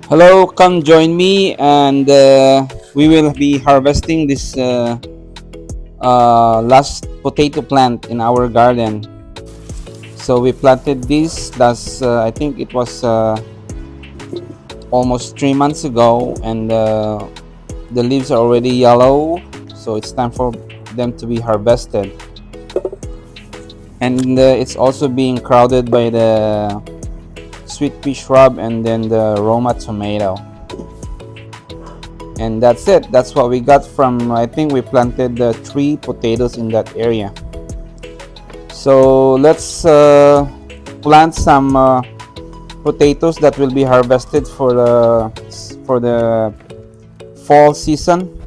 Hello, come join me, and we will be harvesting this last potato plant in our garden. So we planted this last, I think it was almost 3 months ago, and the leaves are already yellow, so it's time for them to be harvested. And it's also being crowded by the sweet pea shrub and then the Roma tomato. And that's it. That's what we got from, I think we planted 3 potatoes in that area. So let's plant some potatoes that will be harvested for the fall season.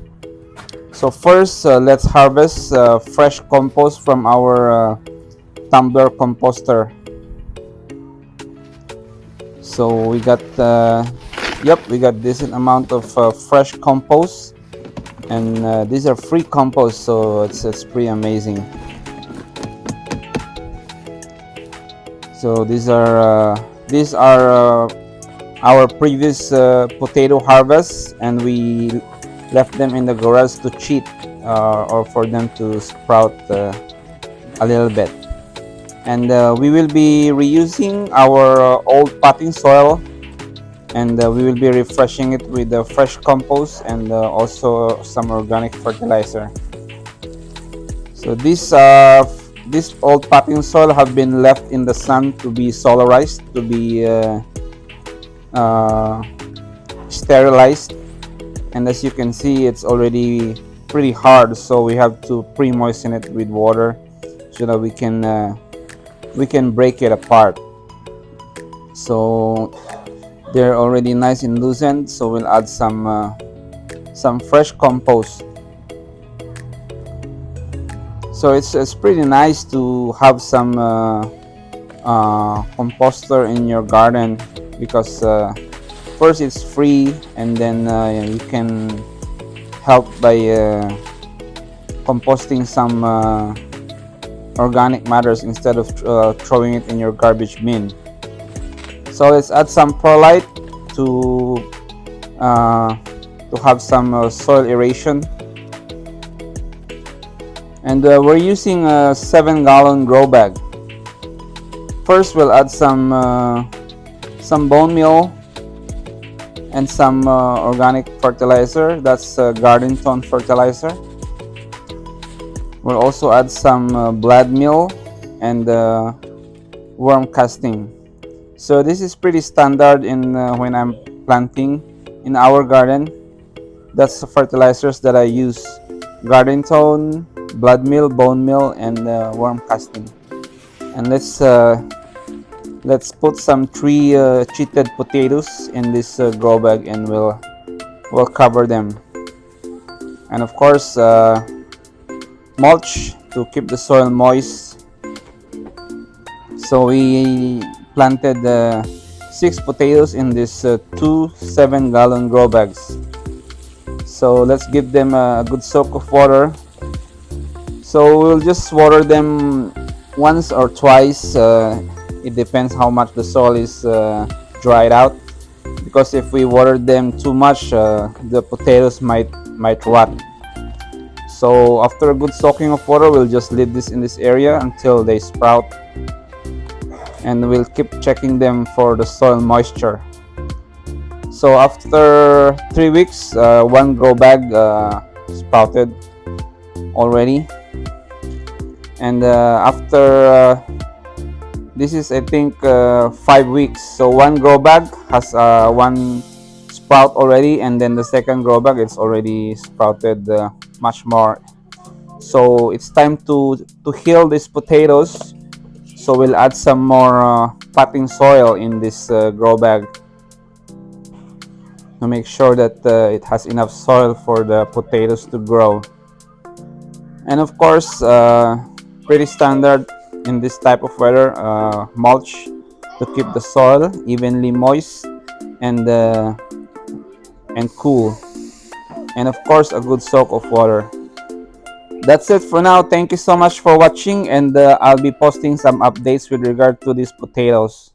So first, let's harvest fresh compost from our tumbler composter. So we got we got decent amount of fresh compost, and these are free compost, so it's pretty amazing. So these are our previous potato harvests, and we left them in the garage to cheat or for them to sprout a little bit. And we will be reusing our old potting soil, and we will be refreshing it with the fresh compost and also some organic fertilizer. So this old potting soil have been left in the sun to be solarized, to be sterilized, and as you can see, it's already pretty hard, so we have to pre-moisten it with water so that we can break it apart. So they're already nice and loosened, so we'll add some fresh compost. So it's pretty nice to have some composter in your garden, because first it's free, and then you can help by composting some organic matters instead of throwing it in your garbage bin. So let's add some perlite to have some soil aeration. And we're using a 7-gallon grow bag. First, we'll add some bone meal and some organic fertilizer. That's garden tone fertilizer. We'll also add some blood meal and worm casting. So this is pretty standard in when I'm planting in our garden. That's the fertilizers that I use: garden tone, blood meal, bone meal, and worm casting. And let's put some 3 chitted potatoes in this grow bag, and we'll cover them. And of course, mulch to keep the soil moist. So we planted 6 potatoes in this 2 7-gallon grow bags. So let's give them a good soak of water. So we'll just water them once or twice. It depends how much the soil is dried out, because if we water them too much, the potatoes might rot. So after a good soaking of water, we'll just leave this in this area until they sprout, and we'll keep checking them for the soil moisture. So after 3 weeks, 1 grow bag sprouted already. And after this is, I think, 5 weeks, so 1 grow bag has 1 sprout already, and then the second grow bag, it's already sprouted much more. So it's time to heal these potatoes. So we'll add some more potting soil in this grow bag to make sure that it has enough soil for the potatoes to grow. And of course, pretty standard in this type of weather, mulch to keep the soil evenly moist and cool, and of course a good soak of water. That's it for now. Thank you so much for watching, and I'll be posting some updates with regard to these potatoes.